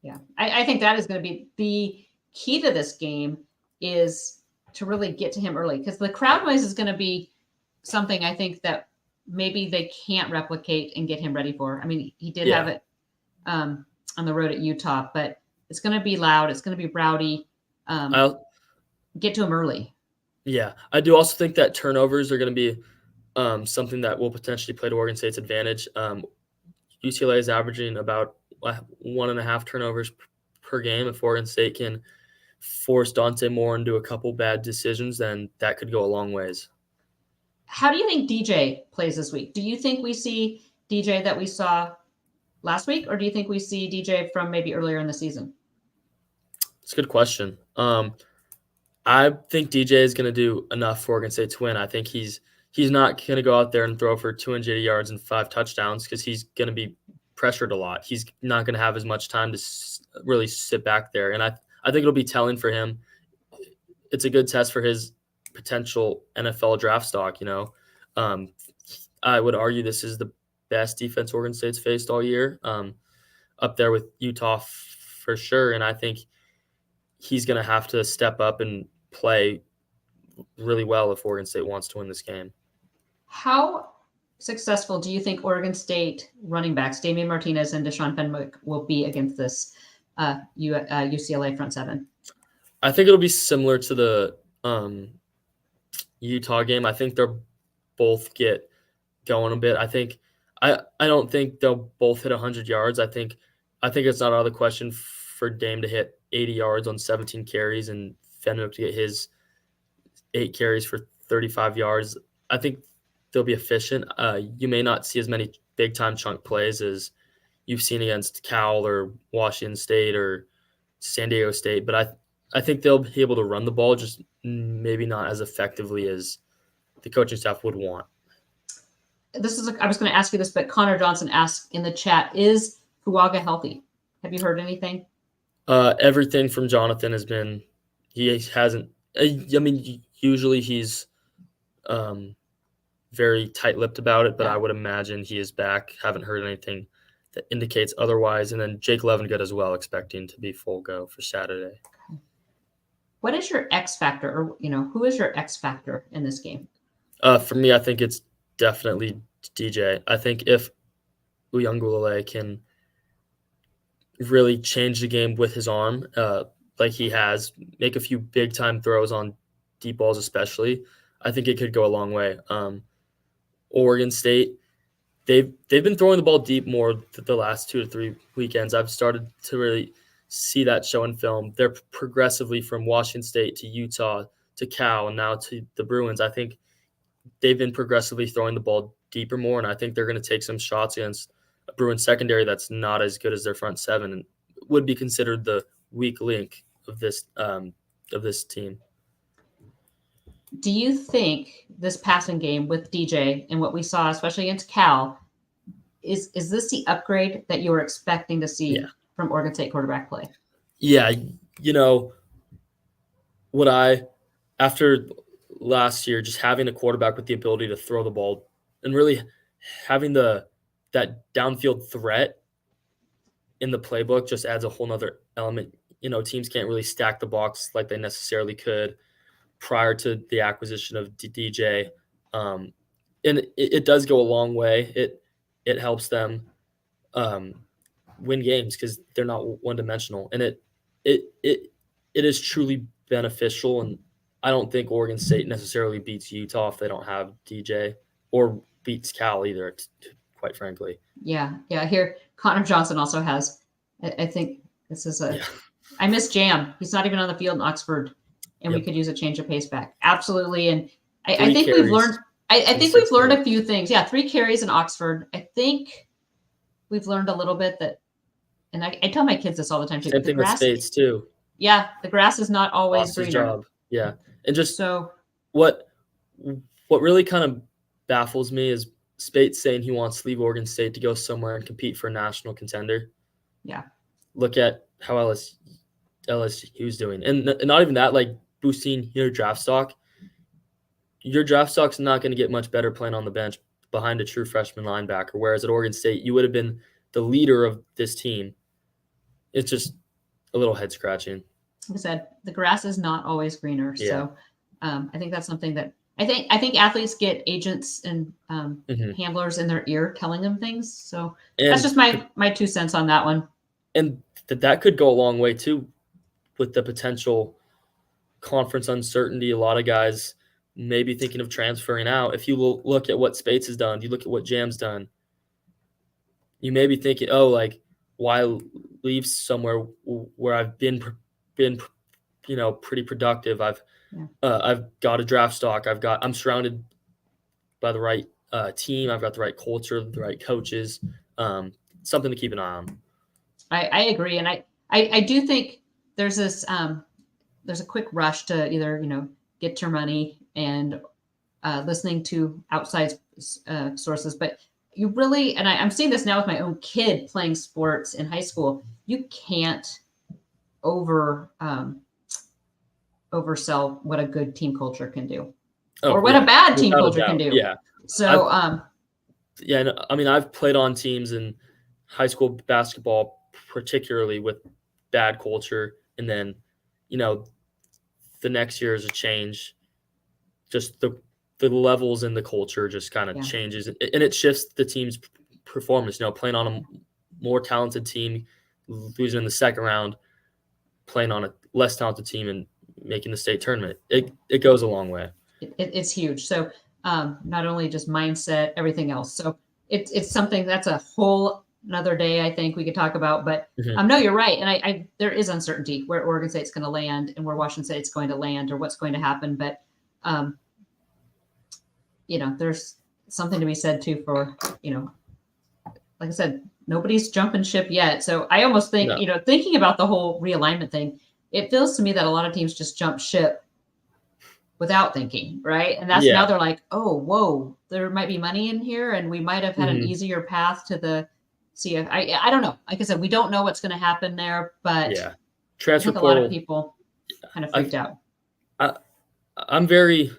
Yeah, I think that is going to be the key to this game, is to really get to him early, because the crowd noise is going to be something I think that maybe they can't replicate and get him ready for. I mean, he did have it on the road at Utah, but it's going to be loud. It's going to be rowdy. Get to him early. Yeah. I do also think that turnovers are going to be something that will potentially play to Oregon State's advantage. UCLA is averaging about 1.5 turnovers per game. If Oregon State can force Dante Moore into a couple bad decisions, then that could go a long ways. How do you think DJ plays this week? Do you think we see DJ that we saw last week, or do you think we see DJ from maybe earlier in the season? It's a good question. I think DJ is going to do enough for Oregon State to win. I think he's not going to go out there and throw for 280 yards and 5 touchdowns because he's going to be pressured a lot. He's not going to have as much time to really sit back there. And I think it'll be telling for him. It's a good test for his potential NFL draft stock. I would argue this is the best defense Oregon State's faced all year, up there with Utah for sure. And I think he's going to have to step up and play really well if Oregon State wants to win this game. How successful do you think Oregon State running backs, Damian Martinez and Deshaun Fenwick, will be against this UCLA front seven? I think it'll be similar to the Utah game. I think they'll both get going a bit. I don't think they'll both hit 100 yards. I think it's not out of the question for Dame to hit 80 yards on 17 carries and Fenwick to get his 8 carries for 35 yards. I think they'll be efficient. You may not see as many big-time chunk plays as you've seen against Cal or Washington State or San Diego State, but I think they'll be able to run the ball, just maybe not as effectively as the coaching staff would want. I was going to ask you this, but Connor Johnson asked in the chat, is Fuaga healthy? Have you heard anything? Everything from Jonathan has been – he hasn't – usually he's very tight-lipped about it, but I would imagine he is back. Haven't heard anything that indicates otherwise. And then Jake Levengood as well, expecting to be full go for Saturday. What is your X factor, or who is your X factor in this game? For me, I think it's definitely DJ. I think if Uyunglele can really change the game with his arm, like he has, make a few big time throws on deep balls, especially, I think it could go a long way. Oregon State, they've been throwing the ball deep more the last 2 to 3 weekends. I've started to really see that show in film. They're progressively from Washington State to Utah to Cal and now to the Bruins. I think they've been progressively throwing the ball deeper more, and I think they're going to take some shots against a Bruins secondary that's not as good as their front seven and would be considered the weak link of this team. Do you think this passing game with DJ and what we saw, especially against Cal, is this the upgrade that you were expecting to see from Oregon State quarterback play? Yeah, after last year, just having a quarterback with the ability to throw the ball and really having that downfield threat in the playbook just adds a whole nother element. Teams can't really stack the box like they necessarily could prior to the acquisition of DJ. And it does go a long way. It helps them win games because they're not one-dimensional. And it is truly beneficial. And I don't think Oregon State necessarily beats Utah if they don't have DJ, or beats Cal either, quite frankly. Yeah. Here, Connor Johnson also has, I think this is I miss Jam. He's not even on the field in Oxford, and we could use a change of pace back. Absolutely. And I think we've learned, I think we've learned a few things. Yeah, 3 carries in Oxford. I think we've learned a little bit that, and I tell my kids this all the time too. Same thing with States too. Yeah, the grass is not always greener. Job. Yeah. And just so what really kind of baffles me is Spates saying he wants to leave Oregon State to go somewhere and compete for a national contender. Yeah. Look at how LSU's doing. And not even that, like boosting your draft stock. Your draft stock's not going to get much better playing on the bench behind a true freshman linebacker, whereas at Oregon State, you would have been the leader of this team. It's just a little head-scratching. Like I said, the grass is not always greener. Yeah. So I think that's something that I think athletes get agents and handlers in their ear telling them things. So that's just my 2 cents on that one. And that could go a long way too with the potential conference uncertainty. A lot of guys may be thinking of transferring out. If you look at what Spates has done, you look at what Jam's done, you may be thinking, why leave somewhere where I've been pretty productive. I've got a draft stock. I'm surrounded by the right team. I've got the right culture, the right coaches. Something to keep an eye on. I agree, and I do think there's this there's a quick rush to either get your money and listening to outside sources, but you really, and I'm seeing this now with my own kid playing sports in high school, you can't oversell what a good team culture can do, or what a bad team culture can do. Yeah. So, I've played on teams in high school basketball, particularly with bad culture, and then, the next year is a change. Just the levels in the culture just kind of changes, and it shifts the team's performance. Playing on a more talented team, losing in the second round, playing on a less talented team and making the state tournament, it goes a long way. It's huge. So not only just mindset, everything else. So it's something that's a whole another day I think we could talk about. But no, you're right. And I there is uncertainty where Oregon State's going to land and where Washington State's going to land or what's going to happen. But there's something to be said too for, like I said, nobody's jumping ship yet. So I almost think, thinking about the whole realignment thing, it feels to me that a lot of teams just jump ship without thinking, right? And that's now they're like, oh, whoa, there might be money in here and we might have had an easier path to the CF. I don't know. Like I said, we don't know what's going to happen there, but transfer I think portal, a lot of people kind of freaked out. I'm very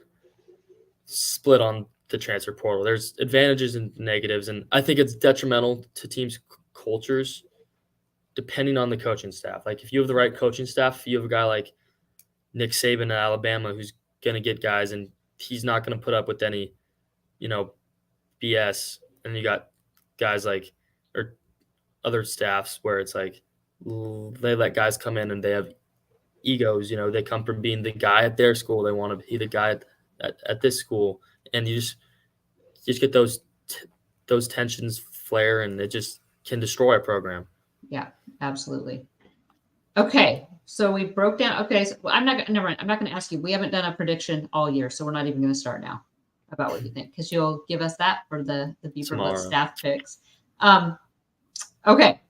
split on the transfer portal. There's advantages and negatives, and I think it's detrimental to teams' cultures depending on the coaching staff. Like if you have the right coaching staff, if you have a guy like Nick Saban at Alabama, who's going to get guys, and he's not going to put up with any, BS. And you got guys like or other staffs where it's like they let guys come in and they have egos. They come from being the guy at their school. They want to be the guy at this school, and you just get those tensions flare, and it just can destroy a program. Yeah, absolutely. Okay, so we broke down. Okay, so I'm not going to ask you. We haven't done a prediction all year, so we're not even going to start now about what you think, because you'll give us that for the Beaver Blitz staff picks. Okay,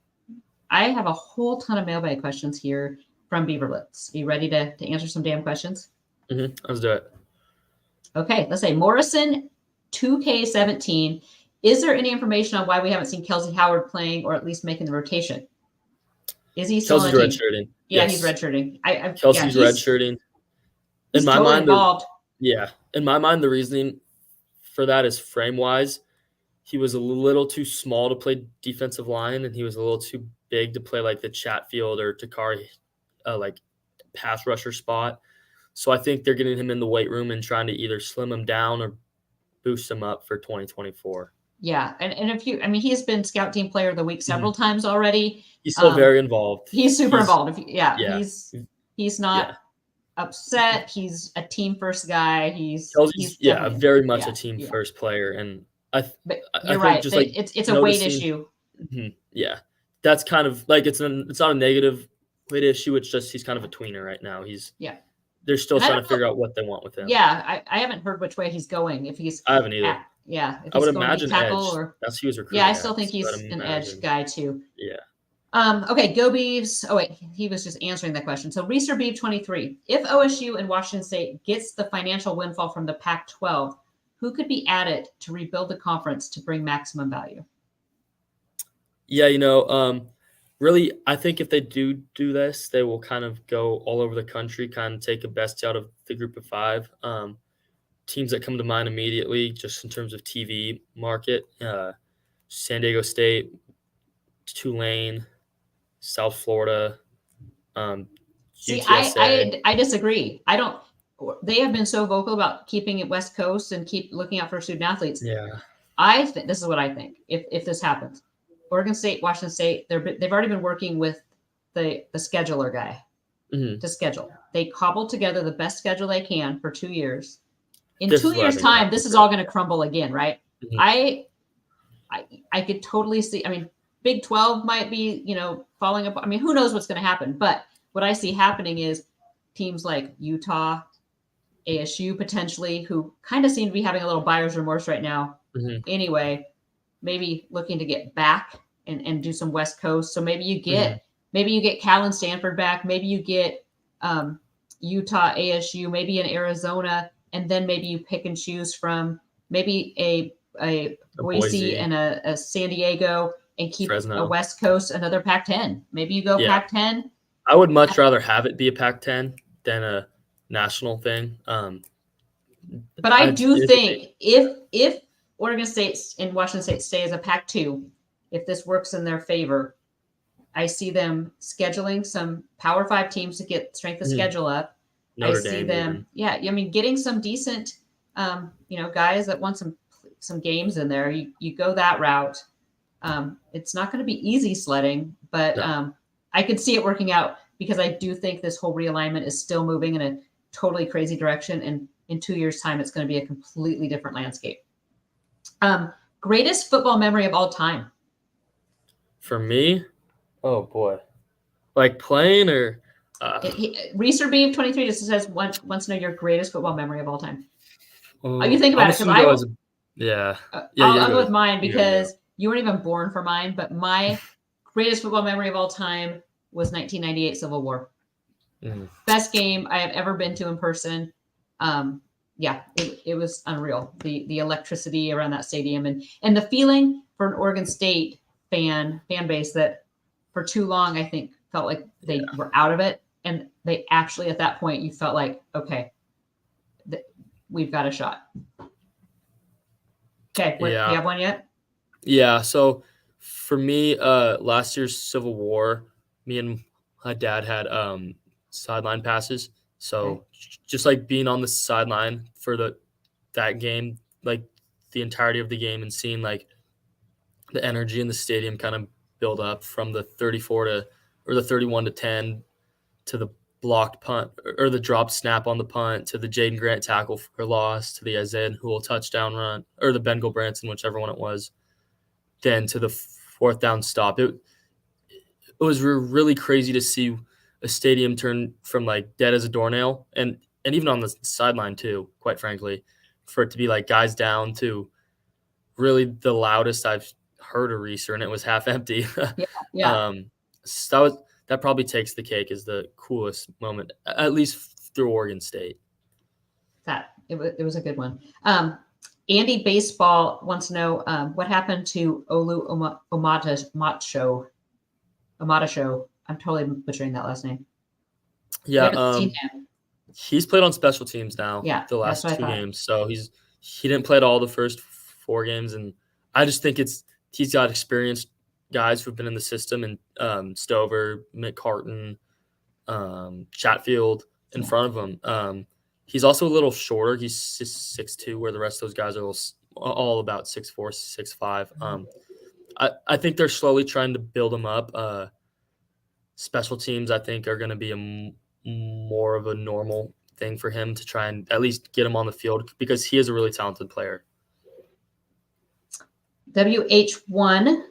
I have a whole ton of mailbag questions here from Beaver Blitz. Are you ready to answer some damn questions? Mm-hmm. Let's do it. Okay, let's say Morrison 2K17. Is there any information on why we haven't seen Kelsey Howard playing or at least making the rotation? Is he still Kelsey's redshirting? Yeah, yes. He's redshirting. Kelsey's redshirting. In my mind, involved. In my mind, the reasoning for that is frame-wise. He was a little too small to play defensive line, and he was a little too big to play like the Chatfield or Takari like pass rusher spot. So I think they're getting him in the weight room and trying to either slim him down or boost him up for 2024. Yeah, and he has been Scout Team Player of the Week several times already. He's still very involved. He's super involved. He's not upset. He's a team first guy. He's very much a team first player, and I you're right. Just it's a weight issue. Yeah, that's kind of like it's not a negative weight issue. It's just he's kind of a tweener right now. They're still trying to figure out what they want with him. Yeah, I haven't heard which way he's going. I haven't either. If I would imagine edge. That's who he was recruiting. Yeah, I still think he's an edge guy too. Yeah. Okay, Go Beavs. Oh wait, he was just answering that question. So Reeser Beav 23. If OSU and Washington State gets the financial windfall from the Pac-12, who could be added to rebuild the conference to bring maximum value? Yeah, really, I think if they do this, they will kind of go all over the country, kind of take a best out of the group of five. Teams that come to mind immediately, just in terms of TV market, San Diego State, Tulane, South Florida, See, UTSA. I disagree. They have been so vocal about keeping it West Coast and keep looking out for student athletes. Yeah. I think this is what I think. If this happens, Oregon State, Washington State, they've already been working with the scheduler guy to schedule. They cobbled together the best schedule they can for 2 years. In 2 years' time, this is all going to crumble again, right? I could totally see. I mean, Big 12 might be, falling apart. I mean, who knows what's going to happen? But what I see happening is teams like Utah, ASU potentially, who kind of seem to be having a little buyer's remorse right now. Anyway, maybe looking to get back and do some West Coast. So maybe you get Cal and Stanford back. Maybe you get Utah, ASU, maybe in Arizona, and then maybe you pick and choose from maybe a Boise and a San Diego, and keep Fresno. A West Coast, another Pac-10. Maybe you go Pac-10. I would much rather have it be a Pac-10 than a national thing. But I do think if Oregon State and Washington State stay as a Pac-2, if this works in their favor, I see them scheduling some Power 5 teams to get strength of schedule up. Notre Dame, getting some decent, guys that want some games in there. You go that route. It's not going to be easy sledding, but I could see it working out because I do think this whole realignment is still moving in a totally crazy direction. And in 2 years' time, it's going to be a completely different landscape. Greatest football memory of all time? For me? Oh, boy. Like playing or? Reeser Beam 23 just says, wants to know your greatest football memory of all time. You think about it. I'll go with mine because you weren't even born for mine, but my greatest football memory of all time was 1998 Civil War. Best game I have ever been to in person. It was unreal. The electricity around that stadium and the feeling for an Oregon State fan base that for too long, I think, felt like they were out of it. And they actually, at that point, you felt like, okay, we've got a shot. Okay, do you have one yet? Yeah, so for me, last year's Civil War, me and my dad had sideline passes. So just like being on the sideline for that game, like the entirety of the game, and seeing like the energy in the stadium kind of build up from the 31-10 to the blocked punt or the drop snap on the punt to the Jaden Grant tackle for loss to the Isaiah Newell touchdown run or the Ben Branson, whichever one it was, then to the fourth down stop. It was really crazy to see a stadium turn from like dead as a doornail and even on the sideline too, quite frankly, for it to be like guys down to really the loudest I've heard a Reeser, and it was half empty. Yeah. So that probably takes the cake as the coolest moment, at least through Oregon State. It was a good one. Andy Baseball wants to know what happened to Olu Omadasho. I'm totally butchering that last name. Yeah, he's played on special teams now. Yeah, the last 2 games. So he didn't play at all the first 4 games, and I just think he's got experienced guys who've been in the system, and Stover, McCartan, Chatfield in front of him. He's also a little shorter. He's 6'2", where the rest of those guys are all about 6'4", 6'5". I think they're slowly trying to build him up. Special teams, I think, are going to be more of a normal thing for him to try and at least get him on the field because he is a really talented player. WH1,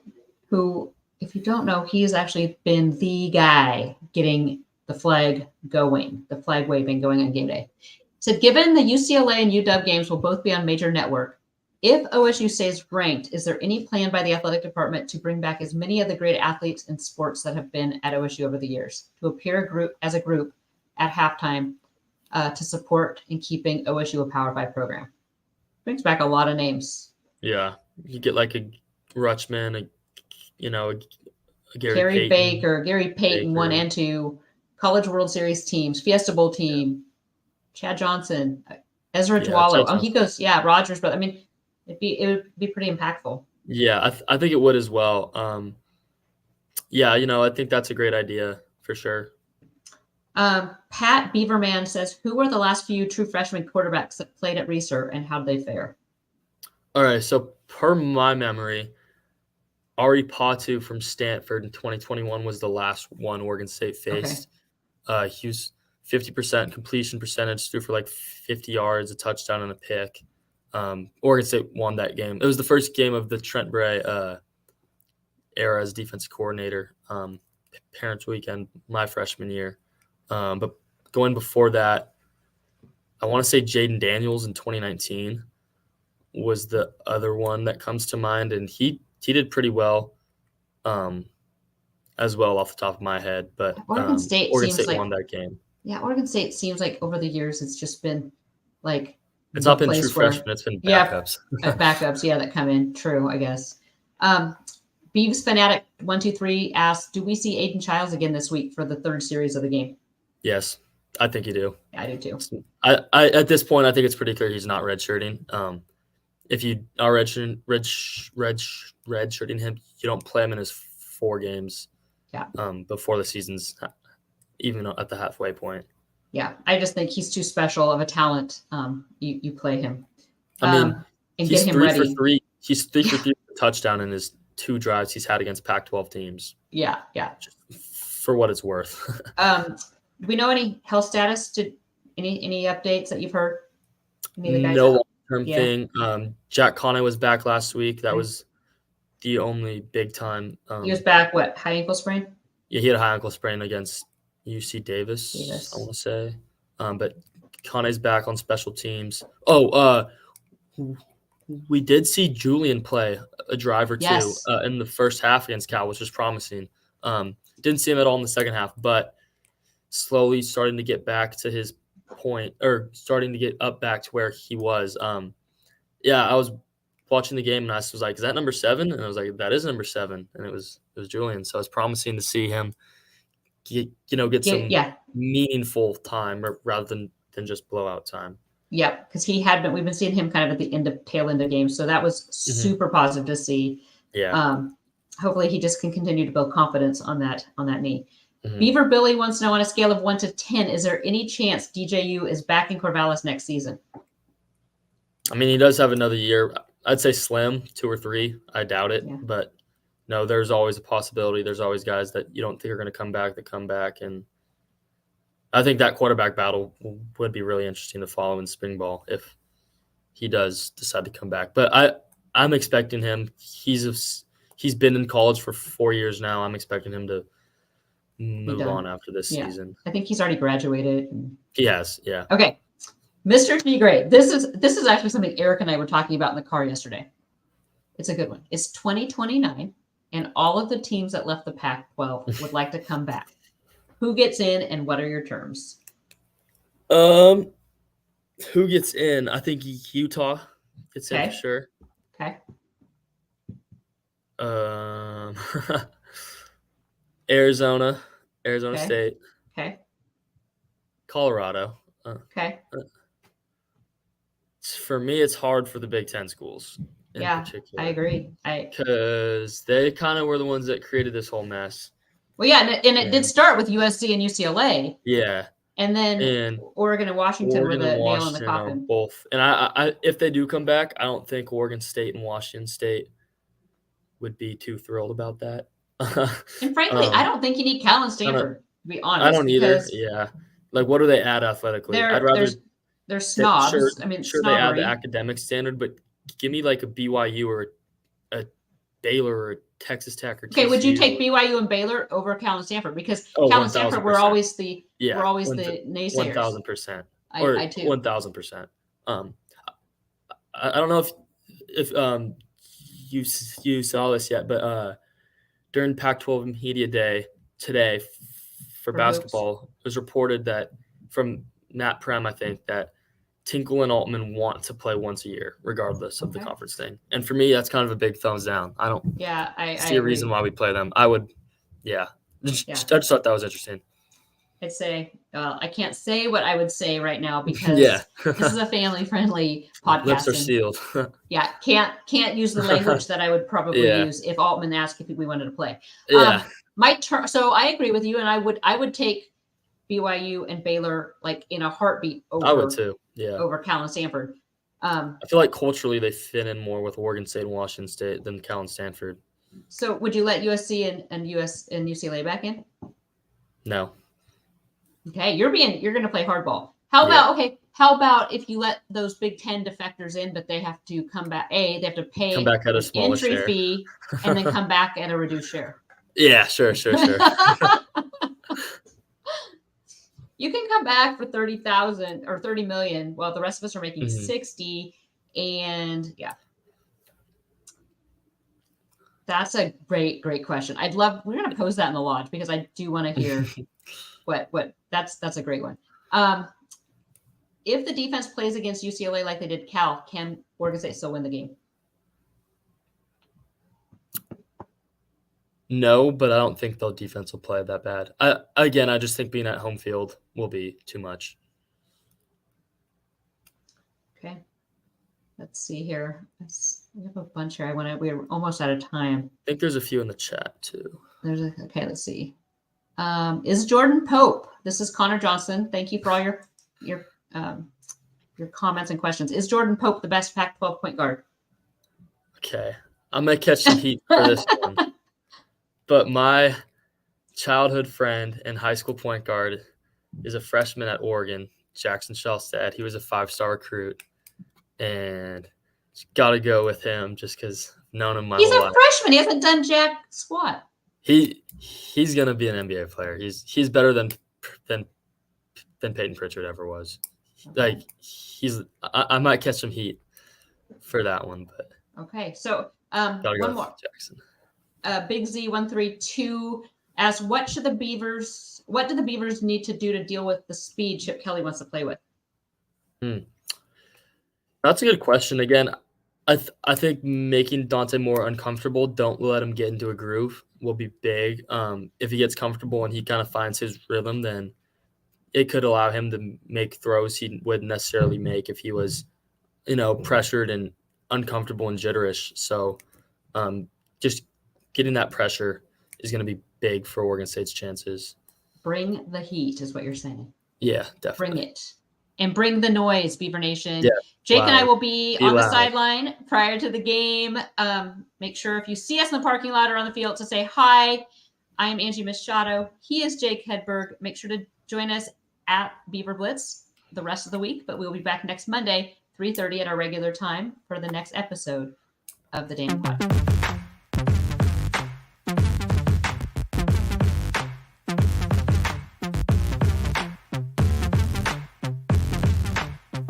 who, if you don't know, he has actually been the guy getting the flag waving going on game day. Said, given the UCLA and UW games will both be on major network, if OSU stays ranked, is there any plan by the athletic department to bring back as many of the great athletes in sports that have been at OSU over the years to appear as a group at halftime to support in keeping OSU a Power 5 program? Brings back a lot of names. Yeah, you get like a Rutschman, a Gary Payton 1 and 2, College World Series teams, Fiesta Bowl team, Chad Johnson, Ezra Tualo. Oh, he goes, Rogers, but I mean, it would be pretty impactful. Yeah, I think it would as well. I think that's a great idea for sure. Pat Beaverman says, who were the last few true freshman quarterbacks that played at Reeser and how did they fare? All right, so per my memory, Ari Patu from Stanford in 2021 was the last one Oregon State faced. Okay. He was 50% completion percentage, threw for like 50 yards, a touchdown, and a pick. Oregon State won that game. It was the first game of the Trent Bray era as defensive coordinator, Parents Weekend, my freshman year. But going before that, I want to say Jaden Daniels in 2019 was the other one that comes to mind, and he did pretty well as well off the top of my head. But Oregon State won that game. Yeah, Oregon State seems like over the years it's just been like it's not been true freshmen, it's been backups. Backups, that come in. True, I guess. Beavs Fanatic 123 asks, do we see Aiden Childs again this week for the third series of the game? Yes, I think you do. Yeah, I do too. I at this point I think it's pretty clear he's not redshirting. If you are redshirting him, you don't play him in his 4 games. Yeah. Before the season's even at the halfway point. Yeah, I just think he's too special of a talent. You play him. I mean, and he's get him 3 ready. for 3. He's 3 for 3 with a touchdown in his 2 drives he's had against Pac-12 teams. Yeah. Just for what it's worth. Do we know any health status? Any updates that you've heard? No long-term thing. Jack Conne was back last week. That was the only big time. He was back. What, high ankle sprain? Yeah, he had a high ankle sprain against UC Davis. I want to say. But Conne's back on special teams. We did see Julian play a drive or two in the first half against Cal, which was promising. Didn't see him at all in the second half, but slowly starting to get back to his point, or starting to get up back to where he was. I was watching the game and I was like, is that number 7? And I was like, that is number 7. And it was Julian. So it's promising to see him get some meaningful time rather than just blowout time. Yeah, because we've been seeing him kind of at the tail end of games. So that was super positive to see. Yeah. Hopefully he just can continue to build confidence on that knee. Beaver Billy wants to know, on a scale of 1 to 10, is there any chance DJU is back in Corvallis next season? I mean, he does have another year. I'd say slim, 2 or 3. I doubt it, but no, there's always a possibility. There's always guys that you don't think are going to come back that come back, and I think that quarterback battle would be really interesting to follow in spring ball if he does decide to come back. But I'm expecting him. He's been in college for 4 years now. I'm expecting him to move on after this season. I think he's already graduated. He has, yeah. Okay. Mr. T. Great. This is actually something Eric and I were talking about in the car yesterday. It's a good one. It's 2029, and all of the teams that left the Pac-12 would like to come back. Who gets in, and what are your terms? Who gets in? I think Utah gets in for sure. Okay. Arizona State. Okay. Colorado. Okay. For me, it's hard for the Big Ten schools in particular. I agree. Because they kind of were the ones that created this whole mess. Well, yeah, and it did start with USC and UCLA. Yeah. And then Oregon and Washington were the nail in the coffin. Both. And I if they do come back, I don't think Oregon State and Washington State would be too thrilled about that. And frankly, I don't think you need Cal and Stanford, to be honest. I don't either. Yeah. Like, what do they add athletically? I'd rather they're snobs. Sure, I mean, sure, snobbery. they add the academic standard, but give me like a BYU or a Baylor or a Texas Tech or TCU. Okay, would you take BYU and Baylor over Cal and Stanford? Because Cal and Stanford were always the naysayers. 1,000%. I too. 1,000%. I don't know if you saw this yet, but during Pac-12 Media Day today for basketball, it was reported that from Matt Prem, I think, that Tinkle and Altman want to play once a year, regardless of the conference thing. And for me, that's kind of a big thumbs down. I don't see a reason why we play them. I would, I just thought that was interesting. I'd say, I can't say what I would say right now because this is a family-friendly podcast. Lips are sealed. Can't use the language that I would probably use if Altman asked if we wanted to play. So I agree with you, and I would take BYU and Baylor like in a heartbeat over. I would too. Yeah. Over Cal and Stanford. I feel like culturally they fit in more with Oregon State and Washington State than Cal and Stanford. So would you let USC and UCLA back in? No. Okay, you're going to play hardball. How about if you let those Big Ten defectors in, but they have to come back? They have to pay come back at a smaller entry share. fee and then come back at a reduced share. Yeah, sure. You can come back for 30,000 or 30 million, while the rest of us are making 60. And that's a great question. We're going to pose that in the lodge because I do want to hear that's a great one. If the defense plays against UCLA like they did Cal, can Oregon State still win the game? No, but I don't think the defense will play that bad. I just think being at home field will be too much. Okay. Let's see here. We have a bunch here. We're almost out of time. I think there's a few in the chat too. Okay, let's see. Is Jordan Pope? This is Connor Johnson. Thank you for all your comments and questions. Is Jordan Pope the best Pac-12 point guard? Okay. I'm going to catch some heat for this one. But my childhood friend and high school point guard is a freshman at Oregon, Jackson Shelstad. He was a 5-star recruit, and got to go with him just because I've known him my whole life. He's a freshman. He hasn't done jack squat. He's going to be an NBA player. He's better than Peyton Pritchard ever was. Like I might catch some heat for that one, but okay. So one more. Jackson. Big Z132 asks, what do the Beavers need to do to deal with the speed Chip Kelly wants to play with? That's a good question. Again, I think making Dante more uncomfortable, don't let him get into a groove, will be big. If he gets comfortable and he kind of finds his rhythm, then it could allow him to make throws he wouldn't necessarily make if he was, pressured and uncomfortable and jitterish. So just getting that pressure is going to be big for Oregon State's chances. Bring the heat is what you're saying. Yeah, definitely. Bring it. And bring the noise, Beaver Nation. Yeah, Jake and I loud. will be Be on the loud. sideline prior to the game. Make sure if you see us in the parking lot or on the field to say hi. I am Angie Machado. He is Jake Hedberg. Make sure to join us at Beaver Blitz the rest of the week, but we'll be back next Monday, 3:30 at our regular time for the next episode of the Damn Pod.